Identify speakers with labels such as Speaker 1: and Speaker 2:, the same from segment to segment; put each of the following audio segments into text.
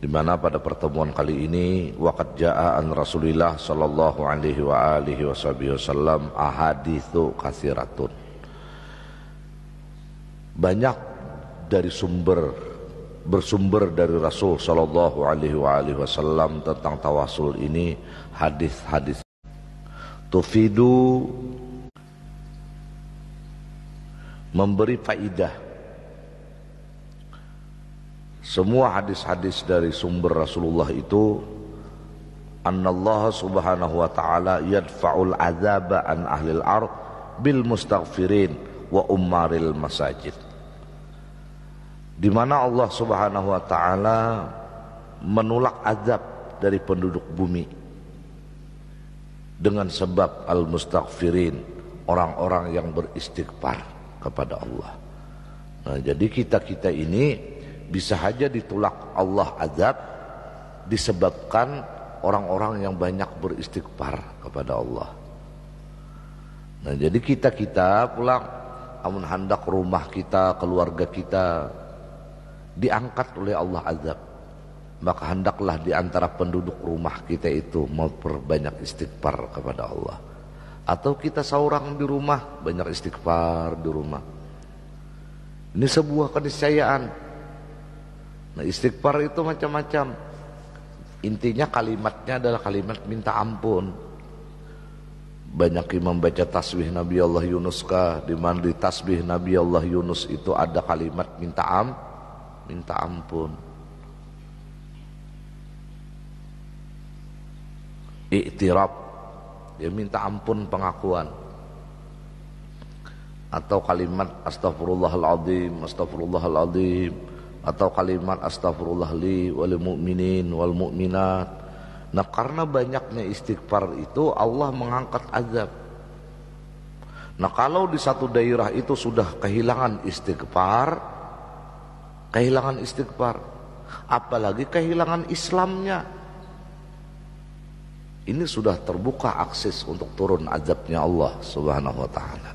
Speaker 1: di mana pada pertemuan kali ini waqad jaa an Rasulillah sallallahu alaihi wa alihi wasallam ahaditsu katsiratun. Banyak dari bersumber dari Rasul sallallahu alaihi wa alihi wasallam tentang tawasul ini hadis-hadis tufidu, memberi faidah. Semua hadis-hadis dari sumber Rasulullah itu annallaha subhanahu wa ta'ala yadfa'ul azaba an ahlil ard bil mustaghfirin wa ummaril masajid, di mana Allah subhanahu wa ta'ala menolak azab dari penduduk bumi dengan sebab al-mustaghfirin, orang-orang yang beristighfar kepada Allah. Nah, jadi kita ini bisa saja ditolak Allah azab disebabkan orang-orang yang banyak beristighfar kepada Allah. Nah, jadi kita pulang amun hendak rumah kita, keluarga kita diangkat oleh Allah azab, maka hendaklah di antara penduduk rumah kita itu memperbanyak istighfar kepada Allah. Atau kita seorang di rumah banyak istighfar di rumah. Ini sebuah keniscayaan. Nah, istighfar itu macam-macam. Intinya kalimatnya adalah kalimat minta ampun. Banyak yang membaca tasbih Nabi Allah Yunus kah, di mana di tasbih Nabi Allah Yunus itu ada kalimat minta ampun. I'tiraf, ya minta ampun, pengakuan. Atau kalimat astaghfirullahaladzim, astaghfirullahaladzim, atau kalimat astaghfirullah li wal mu'minin wal mu'minat. Nah, karena banyaknya istighfar itu Allah mengangkat azab. Nah, kalau di satu daerah itu sudah kehilangan istighfar, apalagi kehilangan Islamnya, ini sudah terbuka akses untuk turun azabnya Allah subhanahu wa ta'ala.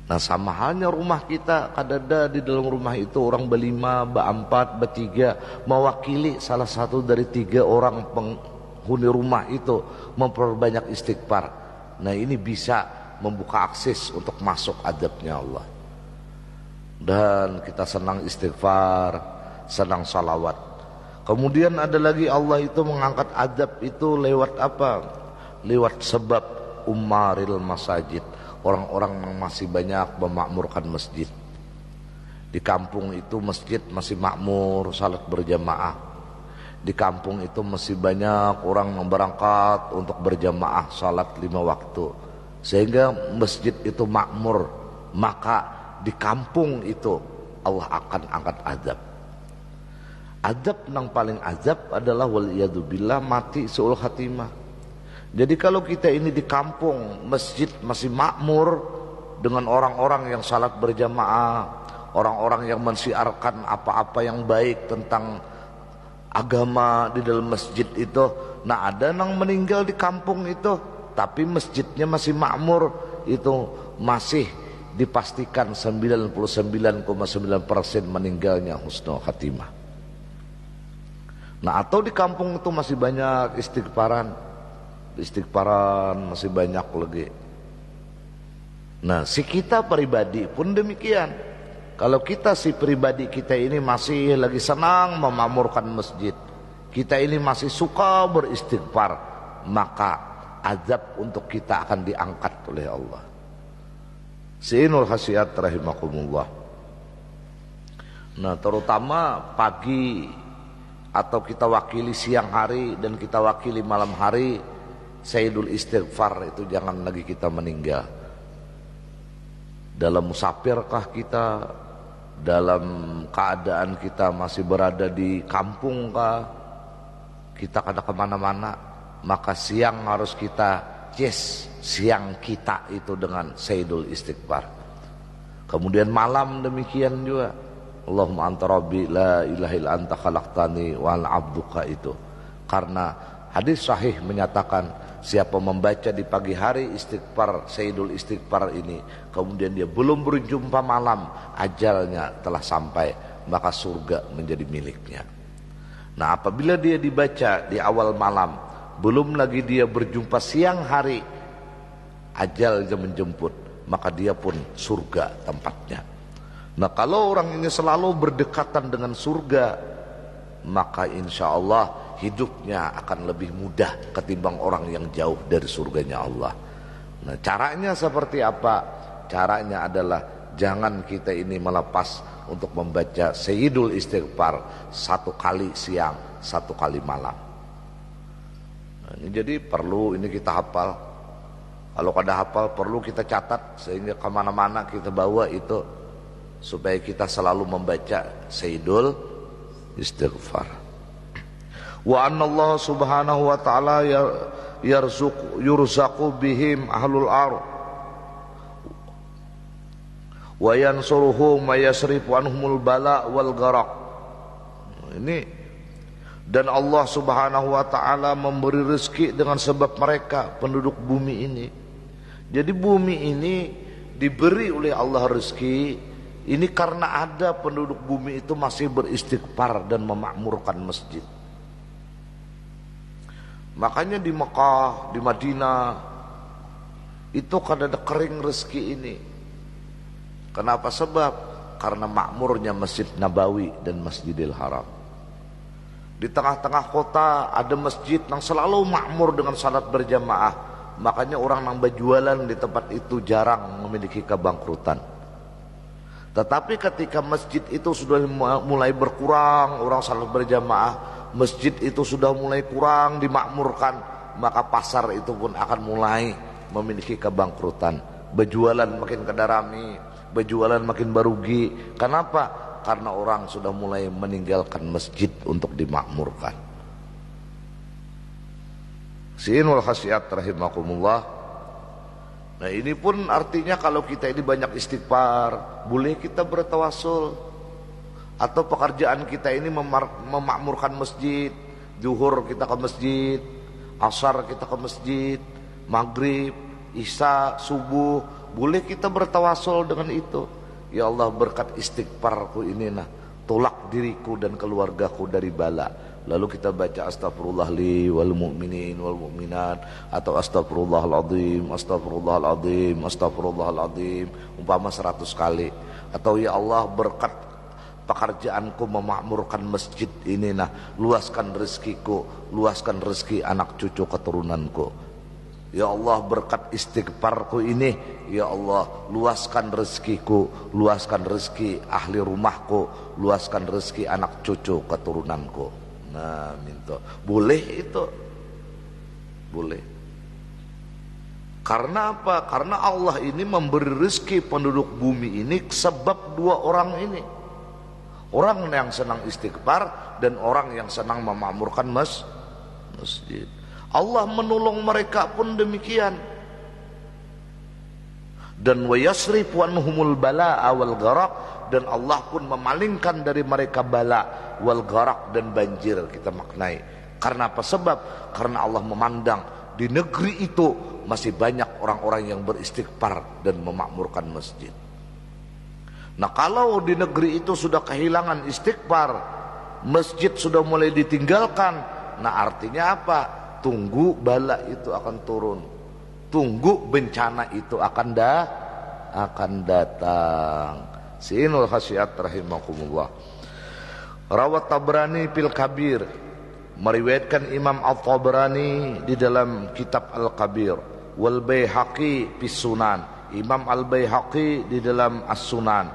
Speaker 1: Nah, sama halnya rumah kita, kadada di dalam rumah itu orang berlima, berempat, bertiga, mewakili salah satu dari 3 orang penghuni rumah itu memperbanyak istighfar. Nah, ini bisa membuka akses untuk masuk azabnya Allah. Dan kita senang istighfar, senang salawat. Kemudian ada lagi, Allah itu mengangkat azab itu lewat apa? Lewat sebab ummaril masajid, orang-orang yang masih banyak memakmurkan masjid. Di kampung itu masjid masih makmur, salat berjamaah. Di kampung itu masih banyak orang yang berangkat untuk berjamaah salat 5 waktu, sehingga masjid itu makmur. Maka di kampung itu Allah akan angkat azab. Azab yang paling azab adalah waliyadzubillah mati su'ul khatimah. Jadi kalau kita ini di kampung, masjid masih makmur dengan orang-orang yang salat berjamaah, orang-orang yang mensiarkan apa-apa yang baik tentang agama di dalam masjid itu. Nah, ada yang meninggal di kampung itu, tapi masjidnya masih makmur, itu masih dipastikan 99,9% meninggalnya husnul khatimah. Nah, atau di kampung itu masih banyak istighfaran masih banyak lagi. Nah, si kita pribadi pun demikian. Kalau kita si pribadi kita ini masih lagi senang memakmurkan masjid, kita ini masih suka beristighfar, maka azab untuk kita akan diangkat oleh Allah. Sinul khasiat rahimakumullah. Nah, terutama pagi atau kita wakili siang hari dan kita wakili malam hari, sayyidul istighfar itu jangan lagi kita meninggal. Dalam musafirkah kita, dalam keadaan kita masih berada di kampung kah, kita kada kemana-mana, maka siang harus kita siang kita itu dengan sayyidul istighfar. Kemudian malam demikian juga, Allahumma anta rabbi la ilaha illa anta khalaqtani wa ana abduka itu. Karena hadis sahih menyatakan siapa membaca di pagi hari istighfar, sayyidul istighfar ini, kemudian dia belum berjumpa malam, ajalnya telah sampai, maka surga menjadi miliknya. Nah, apabila dia dibaca di awal malam, belum lagi dia berjumpa siang hari, ajal yang menjemput, maka dia pun surga tempatnya. Nah, kalau orang ini selalu berdekatan dengan surga, maka insya Allah hidupnya akan lebih mudah ketimbang orang yang jauh dari surganya Allah. Nah, caranya seperti apa? Caranya adalah jangan kita ini melepas untuk membaca Sayyidul Istighfar 1 kali siang, 1 kali malam. Nah, ini jadi perlu ini kita hafal. Kalau kada hafal perlu kita catat sehingga kemana-mana kita bawa itu, supaya kita selalu membaca Sayyidul Istighfar. Wa anna Allah subhanahu wa ta'ala yurzaqu bihim ahlul ardh wa yansuruhum wa yasrifu anhumul bala wal gharaq. Ini, dan Allah subhanahu wa ta'ala memberi rezeki dengan sebab mereka penduduk bumi ini. Jadi bumi ini diberi oleh Allah rezeki ini karena ada penduduk bumi itu masih beristighfar dan memakmurkan masjid. Makanya di Mekah, di Madinah itu kan ada kering rezeki ini. Kenapa? Sebab karena makmurnya Masjid Nabawi dan Masjidil Haram. Di tengah-tengah kota ada masjid yang selalu makmur dengan salat berjamaah. Makanya orang yang berjualan di tempat itu jarang memiliki kebangkrutan. Tetapi ketika masjid itu sudah mulai berkurang, orang salat berjamaah, masjid itu sudah mulai kurang dimakmurkan, maka pasar itu pun akan mulai memiliki kebangkrutan. Berjualan makin kada rame, berjualan makin barugi. Kenapa? Karena orang sudah mulai meninggalkan masjid untuk dimakmurkan. Sinul khasiat rahimakumullah. Nah, ini pun artinya kalau kita ini banyak istighfar, boleh kita bertawasul. Atau pekerjaan kita ini memakmurkan masjid, zuhur kita ke masjid, asar kita ke masjid, maghrib, isya, subuh, boleh kita bertawasul dengan itu. Ya Allah, berkat istighfarku ini tolak diriku dan keluargaku dari bala. Lalu kita baca astagfirullah li wal mu'minin wal mu'minat, atau astagfirullahaladzim, astagfirullahaladzim, astagfirullahaladzim umpama 100 kali. Atau ya Allah, berkat pekerjaanku memakmurkan masjid ini luaskan rezekiku, luaskan rezeki anak cucu keturunanku. Ya Allah, berkat istighfarku ini, ya Allah, luaskan rezekiku, luaskan rezeki ahli rumahku, luaskan rezeki anak cucu keturunanku. Nah, minta. Boleh itu. Boleh. Karena apa? Karena Allah ini memberi rezeki penduduk bumi ini sebab 2 orang ini. Orang yang senang istighfar dan orang yang senang memakmurkan masjid. Allah menolong mereka pun demikian. Dan wa yasrifu anhumul bala'a wal gharaq, dan Allah pun memalingkan dari mereka bala wal gharaq dan banjir. Kita maknai. Karena apa? Sebab karena Allah memandang di negeri itu masih banyak orang-orang yang beristighfar dan memakmurkan masjid. Nah, kalau di negeri itu sudah kehilangan istighfar, masjid sudah mulai ditinggalkan, nah artinya apa? Tunggu bala itu akan turun, tunggu bencana itu akan datang. Sinul khasiat rahimakumullah. Rawat Tabrani fil Kabir, meriwayatkan Imam Al-Tabrani di dalam kitab Al-Kabir, wal Baihaqi fis Sunan, Imam Al-Baihaqi di dalam As-Sunan,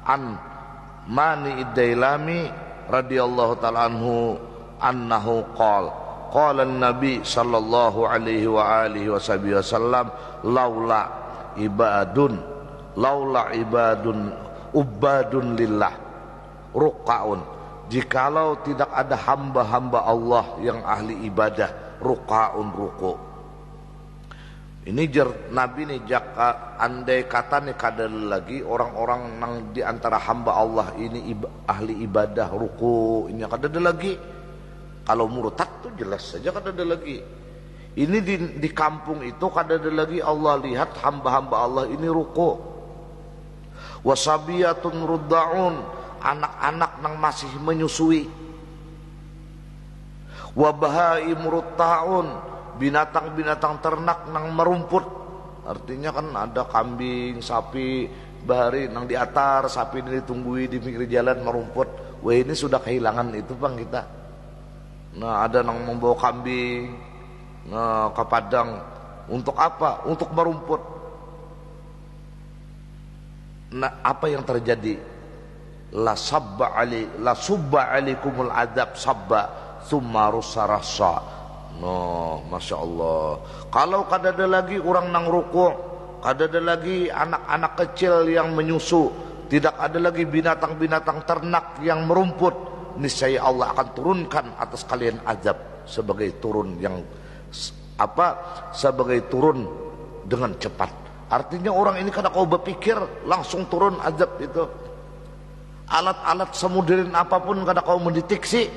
Speaker 1: an Mani Ad-Dailami radhiyallahu ta'ala anhu annahu qala qala an-nabi sallallahu alaihi wa alihi wasallam laula ibadun ubadun lillah ruqaun, jikalau tidak ada hamba-hamba Allah yang ahli ibadah, ruqaun, ruku. Ini Nabi nih, jaka andai kata nih kada lagi orang-orang nang di antara hamba Allah ini ahli ibadah, ruku, ini kada ada lagi. Kalau murtad tuh jelas saja kada ada lagi. Ini di kampung itu kada ada lagi. Allah lihat hamba-hamba Allah ini ruku. Wasabiyatun rudda'un, anak-anak yang masih menyusui. Wa bahaimur ta'un, binatang-binatang ternak nang merumput. Artinya kan ada kambing, sapi, bahari nang di atar, sapi ini ditunggui di pinggir jalan merumput. Wah, ini sudah kehilangan itu Bang kita. Nah, ada nang membawa kambing ke padang untuk apa? Untuk merumput. Nah, apa yang terjadi? La subba alaikumul adab sabba thumma rusarasa. No, masya Allah. Kalau kadada lagi orang nang ruku', kadada lagi anak-anak kecil yang menyusu, tidak ada lagi binatang-binatang ternak yang merumput, niscaya Allah akan turunkan atas kalian azab sebagai turun yang sebagai turun dengan cepat. Artinya orang ini kada kau berpikir langsung turun azab itu. Alat-alat semudirin apapun kada kau mendeteksi.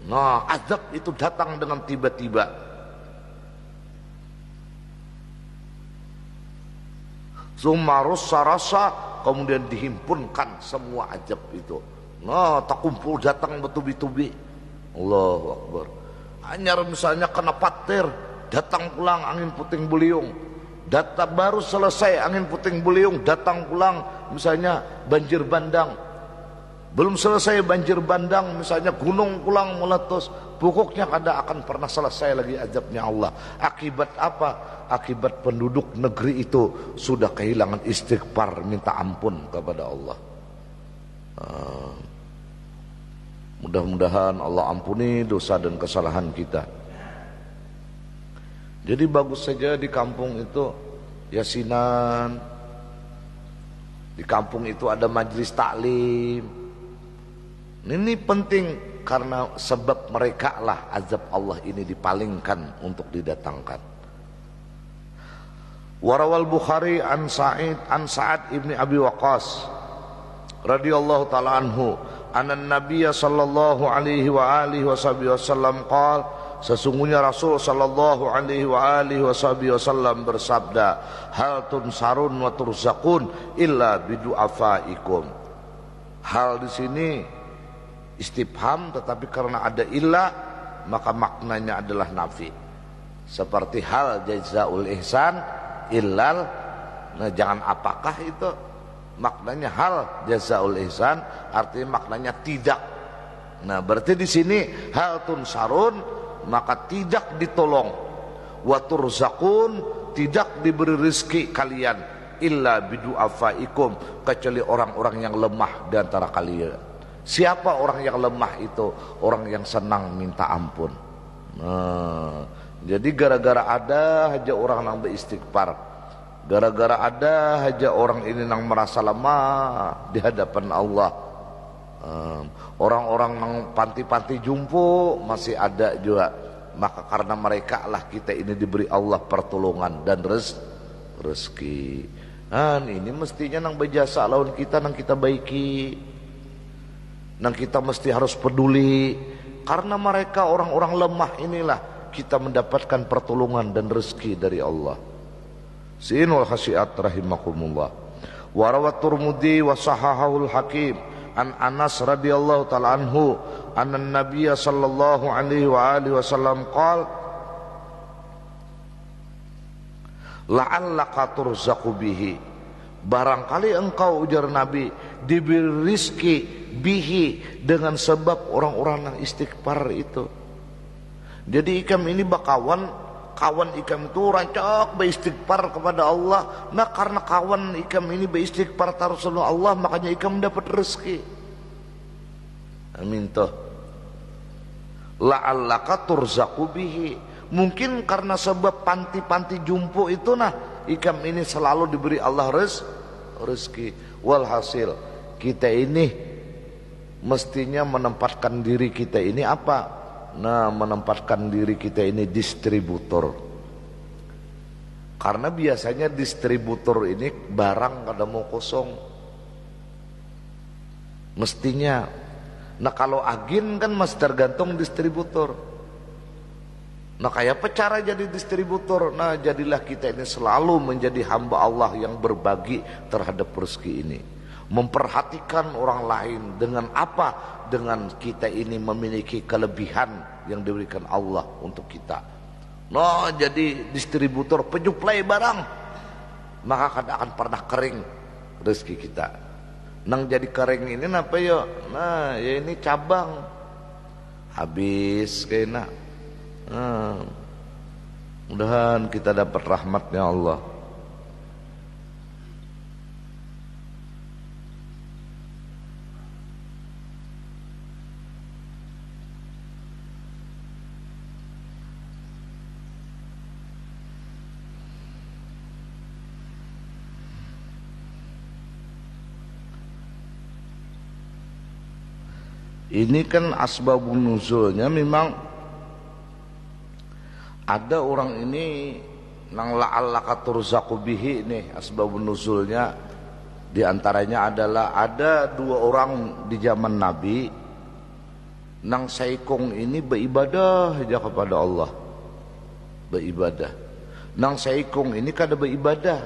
Speaker 1: Nah, azab itu datang dengan tiba-tiba. Sumarus sarasa, kemudian dihimpunkan semua azab itu. Nah, tak kumpul datang bertubi-tubi. Allahu Akbar. Hanya misalnya kena patir, datang pulang angin puting beliung. Data baru selesai angin puting beliung, datang pulang misalnya banjir bandang. Belum selesai banjir bandang, misalnya gunung pulang meletus. Pokoknya kada akan pernah selesai lagi azabnya Allah. Akibat apa? Akibat penduduk negeri itu sudah kehilangan istighfar, minta ampun kepada Allah. Mudah-mudahan Allah ampuni dosa dan kesalahan kita. Jadi bagus saja di kampung itu yasinan, di kampung itu ada majelis taklim. Ini penting karena sebab mereka lah azab Allah ini dipalingkan untuk didatangkan. Warawal Bukhari an Sa'ad ibni Abi Waqqas radhiyallahu taala anhu anna Nabiy sallallahu alaihi wa alihi wasallam qala, sesungguhnya Rasul sallallahu alaihi wa alihi wasallam bersabda, hal tunsarun wa turzaqun illa bidu'afaikum. Hal di sini istifham, tetapi karena ada illa maka maknanya adalah nafi. Seperti hal jazaul ihsan illal, nah jangan apakah itu maknanya hal jazaul ihsan, artinya maknanya tidak. Nah, berarti di sini hal tunsarun maka tidak ditolong, wa turzaqun tidak diberi rezeki kalian, illa bidu'afaikum kecuali orang-orang yang lemah di antara kalian. Siapa orang yang lemah itu? Orang yang senang minta ampun. Nah, jadi gara-gara ada aja orang yang beristighfar, gara-gara ada aja orang ini yang merasa lemah di hadapan Allah. Orang-orang yang panti-panti jumpo masih ada juga. Maka karena mereka lah kita ini diberi Allah pertolongan dan rezeki. Nah, ini mestinya nang berjasa lawan kita, nang kita baiki. Dan kita mesti harus peduli, karena mereka orang-orang lemah inilah kita mendapatkan pertolongan dan rezeki dari Allah. Sinul khasiat rahimakumullah. Wa rawat Tirmidzi wa sahahahul Hakim an Anas radhiyallahu taala anhu anna Nabiy sallallahu alaihi wa alihi wasallam qala, la'allaka turzaqu bihi, barangkali engkau, ujar Nabi, diberi rizki bihi dengan sebab orang-orang yang istighfar itu. Jadi ikam ini kawan ikam itu rancak beristighfar kepada Allah. Nah, karena kawan ikam ini beristighfar tarusul Allah, makanya ikam dapat rezeki. Amin toh. La'allaka turzaqu bihi, mungkin karena sebab panti-panti jumpo itu, nah ikam ini selalu diberi Allah rezeki. Walhasil kita ini mestinya menempatkan diri kita ini apa? Nah, menempatkan diri kita ini distributor. Karena biasanya distributor ini barang kada mau kosong. Mestinya. Nah, kalau agen kan masih tergantung distributor. Nah, kayak apa cara jadi distributor? Nah, jadilah kita ini selalu menjadi hamba Allah yang berbagi terhadap rezeki ini. memperhatikan orang lain. Dengan apa? Dengan kita ini memiliki kelebihan yang diberikan Allah untuk kita. No, jadi distributor penyuplai barang, maka akan pernah kering rezeki kita. Nang jadi kering ini apa ya? Nah, ya ini cabang habis kayaknya. Mudahan kita dapat rahmatnya Allah. Ini kan asbabun nuzulnya memang ada orang ini nang la'allaka turzaqu bihi nih asbabun nuzulnya. Di antaranya adalah ada dua orang di zaman Nabi nang saikong ini beribadah aja kepada Allah. Beribadah. Nang saikong ini kada beribadah,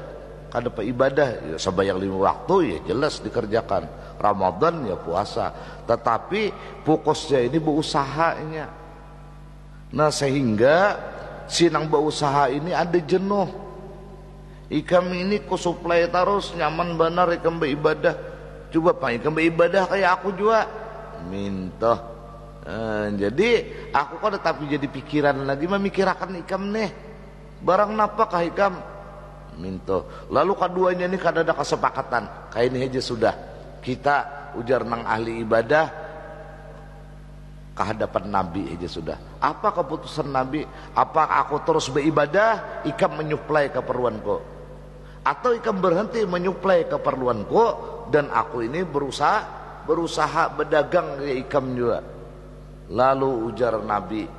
Speaker 1: kada ibadah ya sembahyang 5 waktu ya jelas dikerjakan. Ramadan ya puasa, tetapi fokusnya ini berusahanya. Nah sehingga sinang berusaha ini ada jenuh. Ikam ini ku suplai terus nyaman benar ikam beribadah. Coba pak ikam beribadah kayak aku juga minta. Jadi aku kan tapi jadi pikiran lagi memikirkan ikam nih barang napakah ikam minta. Lalu keduanya ini kada ada kesepakatan. Kayak ini aja sudah. Kita ujar nang ahli ibadah kehadapan Nabi aja sudah. Apa keputusan Nabi? Apa aku terus beribadah ikam menyuplai keperluanku, atau ikam berhenti menyuplai keperluanku dan aku ini berusaha berdagang ya ikam juga. Lalu ujar Nabi,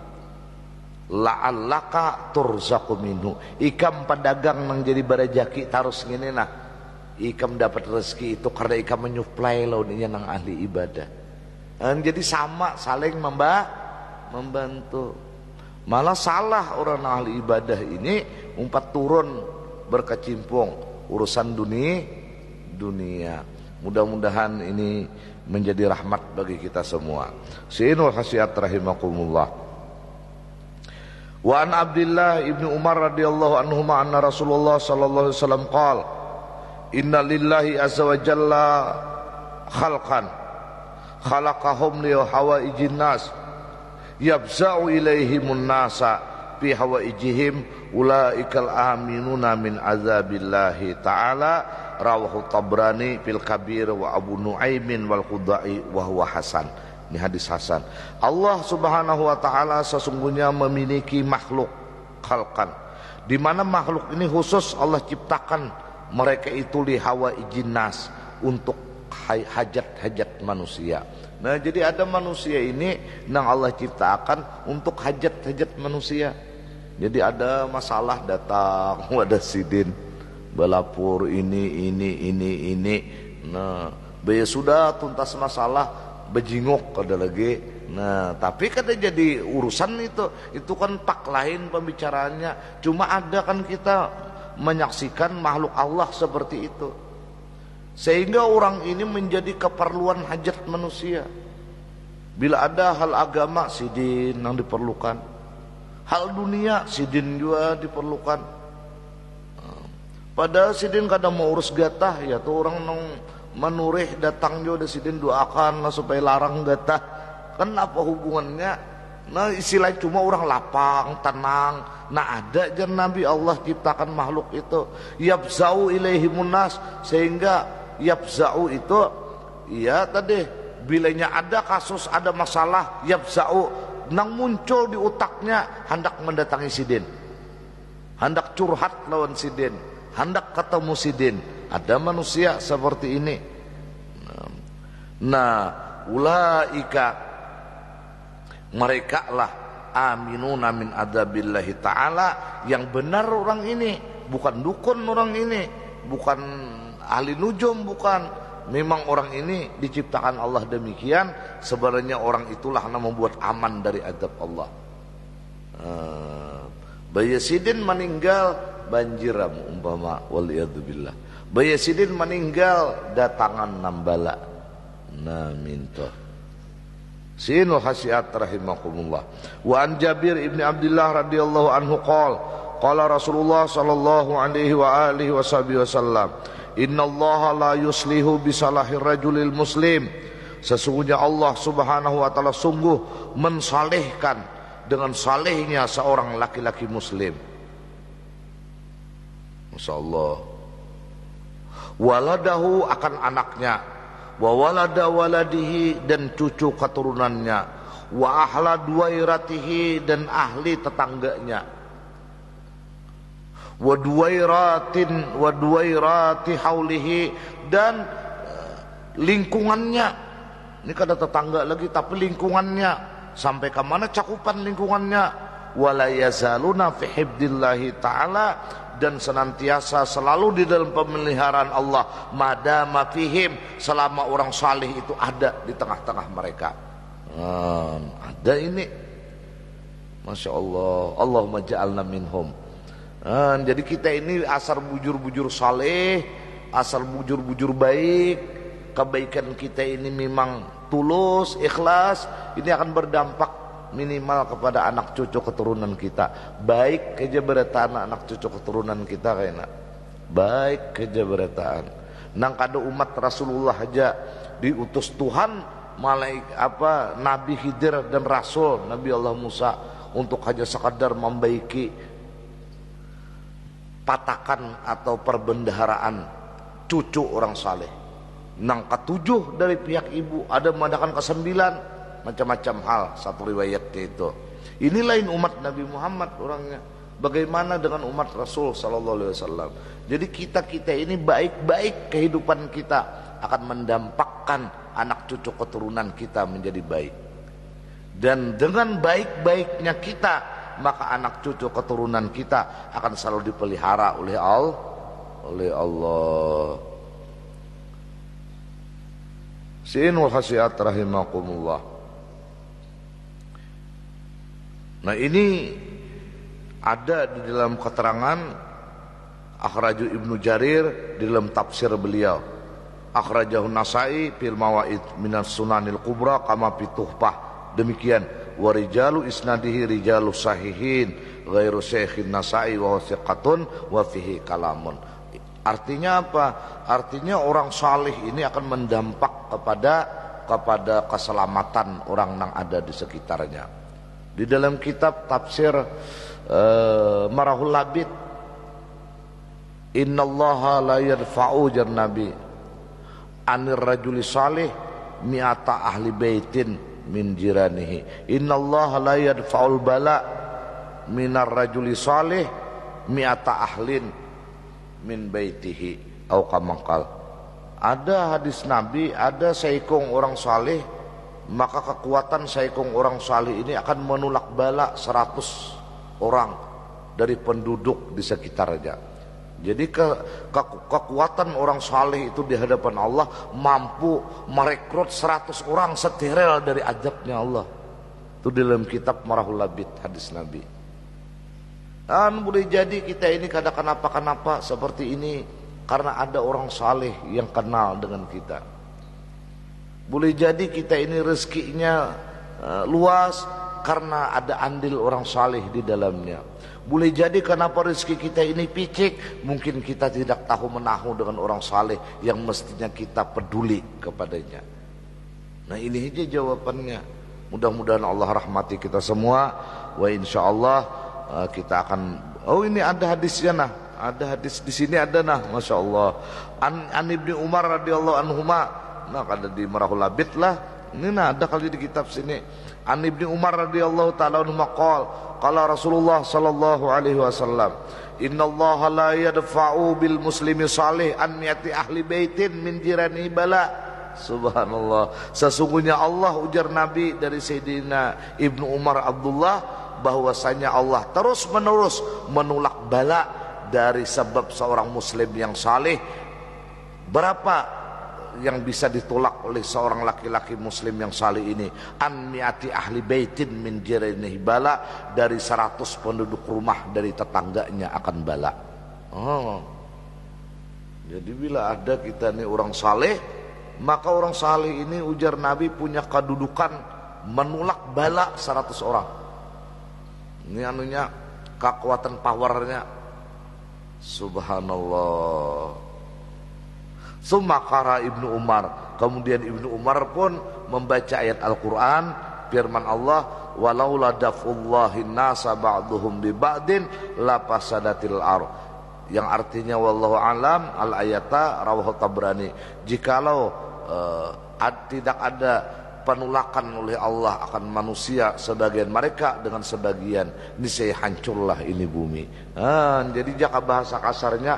Speaker 1: la'allaka turzaqu minhu. Ikam pedagang nang jadi barajaki terus gini nah. Ikam dapat rezeki itu karena ikam menyuplai launinya nang ahli ibadah. Jadi sama saling membantu. Malah salah orang nang ahli ibadah ini umpat turun berkecimpung urusan dunia. Mudah-mudahan ini menjadi rahmat bagi kita semua. Sinul khasiat rahimakumullah. Wa an Abdullah ibnu Umar radhiyallahu anhu anna Rasulullah sallallahu alaihi wasallam qala inna lillahi azza wa jalla khalqan khalaqahum li hawaijin nas yabza'u ilaihimun nasa fi hawaijihim ulaikal aminuna min azabillahi ta'ala rawahu Tabrani fil Kabir wa Abu Nuaimin wal Khudai wa huwa hasan. Ini hadis hasan. Allah Subhanahu wa taala sesungguhnya memiliki makhluk khalqan, di mana makhluk ini khusus Allah ciptakan mereka itu li hawa ijinas untuk hajat-hajat manusia. Nah jadi ada manusia ini yang Allah ciptakan untuk hajat-hajat manusia. Jadi ada masalah datang, ada sidin balapur ini. Nah ya sudah tuntas masalah bejingok ada lagi. Nah tapi kada jadi urusan itu kan pak lain pembicaraannya. Cuma ada kan kita menyaksikan makhluk Allah seperti itu, sehingga orang ini menjadi keperluan hajat manusia. Bila ada hal agama sidin yang diperlukan, hal dunia sidin juga diperlukan. Padahal sidin kadang mau urus gatah ya tuh orang nong menurih datang juga sidin doakan lah supaya larang gatah. Kan apa hubungannya? Nah istilah cuma orang lapang, tenang. Nah ada aja Nabi Allah ciptakan makhluk itu yabza'u ilaihimun nas, sehingga yabza'u itu ya tadi bilanya ada kasus ada masalah yabza'u nang muncul di otaknya hendak mendatangi sidin, hendak curhat lawan sidin, hendak ketemu sidin. Ada manusia seperti ini. Nah ulaika mereka lah aminuna min adzabillahi ta'ala, yang benar orang ini, bukan dukun orang ini, bukan ahli nujum, bukan. Memang orang ini diciptakan Allah demikian, sebenarnya orang itulah yang membuat aman dari azab Allah. Bayi sidin meninggal banjir umpama waliyadzubillah. Bayi Yasidin meninggal datangan nambala. Nah minta. Sinul khasiat rahimakumullah. Wa an Jabir ibn Abdullah radhiyallahu anhu qala Rasulullah sallallahu alaihi wa alihi wasallam, innallaha la yuslihu bisalahir rajulil muslim. Sesungguhnya Allah subhanahu wa ta'ala sungguh mensalihkan dengan salehnya seorang laki-laki muslim. Masya Allah. Waladahu akan anaknya, wa walada waladihi dan cucu keturunannya, wa ahla duwairatihi dan ahli tetangganya, wa duwairati haulihi dan lingkungannya. Ini kan ada tetangga lagi tapi lingkungannya sampai ke mana cakupan lingkungannya. Wala yazaluna fi hibdillahi ta'ala, dan senantiasa selalu di dalam pemeliharaan Allah, madama fihim, selama orang saleh itu ada di tengah-tengah mereka. Ada ini, Masya Allah. Allahumma ja'alna minhum. Jadi kita ini asal bujur-bujur saleh, asal bujur-bujur baik, kebaikan kita ini memang tulus, ikhlas, ini akan berdampak minimal kepada anak cucu keturunan kita. Baik kejabarataan anak cucu keturunan kita kayaknya. Baik kejabarataan. Nang kada umat Rasulullah aja diutus Tuhan Nabi Khidir dan Rasul Nabi Allah Musa untuk hanya sekadar membaiki patakan atau perbendaharaan cucu orang saleh. Nang ketujuh dari pihak ibu, ada mengadakan kesembilan, macam-macam hal satu riwayatnya itu. Ini lain umat Nabi Muhammad orangnya. Bagaimana dengan umat Rasul sallallahu alaihi wasallam? Jadi kita ini baik-baik kehidupan kita akan mendampakkan anak cucu keturunan kita menjadi baik. Dan dengan baik-baiknya kita, maka anak cucu keturunan kita akan selalu dipelihara oleh Allah. Sinul khasiat rahimakumullah. Nah ini ada di dalam keterangan akhraju Ibnu Jarir di dalam tafsir beliau. Akhrajahu Nasai fil Mawaid minas Sunanil Kubra kama fi Tuhfah. Demikian wa rijalu isnadihi rijalu sahihin ghairu syekhin Nasai wa thiqatun wa fihi kalamun. Artinya apa? Artinya orang salih ini akan mendampak kepada keselamatan orang yang ada di sekitarnya. Di dalam kitab tafsir Marahul Labid, innallaha la yarfa'u nabi anir rajuli salih mi'ata ahli baitin min jiranihi. Innallaha la yarfa'ul bala minar rajuli salih mi'ata ahlin min baitihi au kamangkal. Ada hadis Nabi, ada seikung orang saleh, maka kekuatan seikung orang saleh ini akan menolak bala 100 orang dari penduduk di sekitarnya. Jadi kekuatan orang saleh itu di hadapan Allah mampu merekrut 100 orang steril dari azabnya Allah. Itu dalam kitab Marahul Labid hadis Nabi. Dan boleh jadi kita ini kadang kenapa seperti ini karena ada orang saleh yang kenal dengan kita. Boleh jadi kita ini rezekinya luas karena ada andil orang saleh di dalamnya. Boleh jadi kenapa rezeki kita ini picik, mungkin kita tidak tahu menahu dengan orang saleh yang mestinya kita peduli kepadanya. Nah ini aja jawabannya. Mudah-mudahan Allah rahmati kita semua. Wa insyaallah kita akan. Oh ini ada hadisnya nah. Ada hadis di sini ada nah, masya Allah. An Ibnu Umar radhiyallahu anhuma. Nah ada di Marahul Labid lah. Ini nah ada kali di kitab sini. An Ibnu Umar radhiyallahu taala anhuma qala Rasulullah sallallahu alaihi wasallam, innallaha la yadfa'u bil muslimi salih an mi'ati ahli baitin min jirani bala. Subhanallah. Sesungguhnya Allah, ujar Nabi dari Sayyidina Ibnu Umar Abdullah, bahwasanya Allah terus menerus menolak bala dari sebab seorang muslim yang saleh. Berapa yang bisa ditolak oleh seorang laki-laki muslim yang saleh ini? An mi'ati ahli baitin min jiranihi bala, dari 100 penduduk rumah dari tetangganya akan bala. Oh. Jadi bila ada kita nih orang saleh, maka orang saleh ini ujar Nabi punya kedudukan menolak bala 100 orang. Ini anunya, kekuatan powernya. Subhanallah. Summa qara Ibnu Umar. Kemudian Ibnu Umar pun membaca ayat Al-Quran, firman Allah, walaula daf'ullahi nasa ba'duhum bi ba'din la fasadatil ardh. Yang artinya wallahu alam, al ayata rawahu Tabrani. Jikalau tidak ada penolakan oleh Allah akan manusia sebagian mereka dengan sebagian, niscaya hancurlah ini bumi. Jadi jika bahasa kasarnya,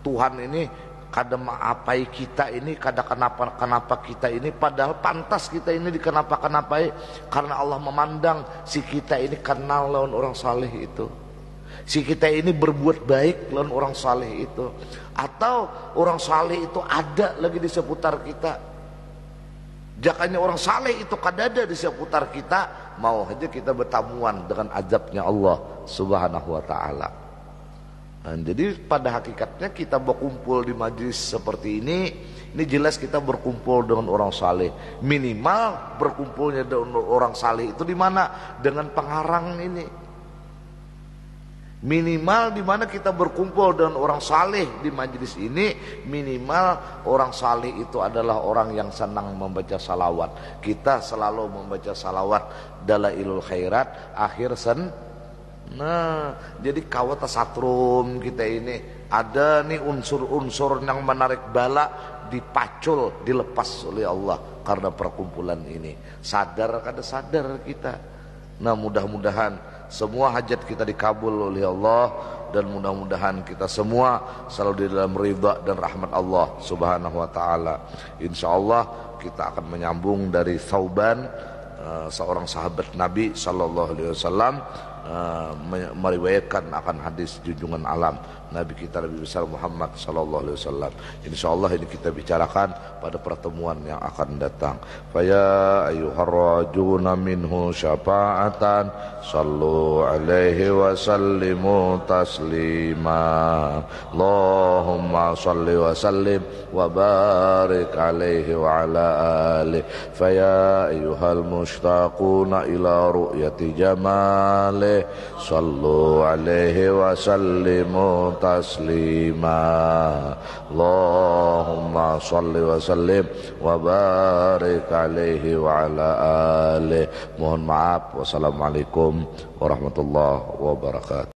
Speaker 1: Tuhan ini kada maapai kita ini, kada kenapa kita ini, padahal pantas kita ini dikenapa-kenapai, karena Allah memandang si kita ini kenal lawan orang saleh itu, si kita ini berbuat baik lawan orang saleh itu, atau orang saleh itu ada lagi di seputar kita. Jakanya orang saleh itu kada ada di seputar kita, mau aja kita bertamuan dengan azabnya Allah Subhanahu wa ta'ala. Jadi pada hakikatnya kita berkumpul di majlis seperti ini jelas kita berkumpul dengan orang saleh. Minimal berkumpulnya dengan orang saleh itu di mana? Dengan pengarang ini. Minimal di mana kita berkumpul dengan orang saleh di majlis ini, minimal orang saleh itu adalah orang yang senang membaca salawat. Kita selalu membaca salawat dalailul khairat akhir jadi kawat tasatrum kita ini ada nih unsur-unsur yang menarik bala, dipacul, dilepas oleh Allah karena perkumpulan ini. Sadar kada sadar kita. Nah, mudah-mudahan semua hajat kita dikabul oleh Allah, dan mudah-mudahan kita semua selalu di dalam ridha dan rahmat Allah Subhanahu wa ta'ala. Insyaallah kita akan menyambung dari Thauban, seorang sahabat Nabi sallallahu alaihi wasallam, meriwayatkan akan hadis junjungan alam Nabi kita Nabi besar Muhammad sallallahu alaihi wasallam. Insyaallah ini kita bicarakan pada pertemuan yang akan datang. Fa ya ayyuhar rajuna minhu syafa'atan sallu alaihi wa sallimu taslima. Allahumma salli wa sallim wa barik alaihi wa ala alihi. Fa ya ayyuhal mushtaquna ila ru'yati jamalihi sallu alaihi wa sallimu taslima. Allahumma salli wa sallim wa barik alaihi wa ala alihi. Mohon maaf. Wassalamualaikum warahmatullahi wabarakatuh.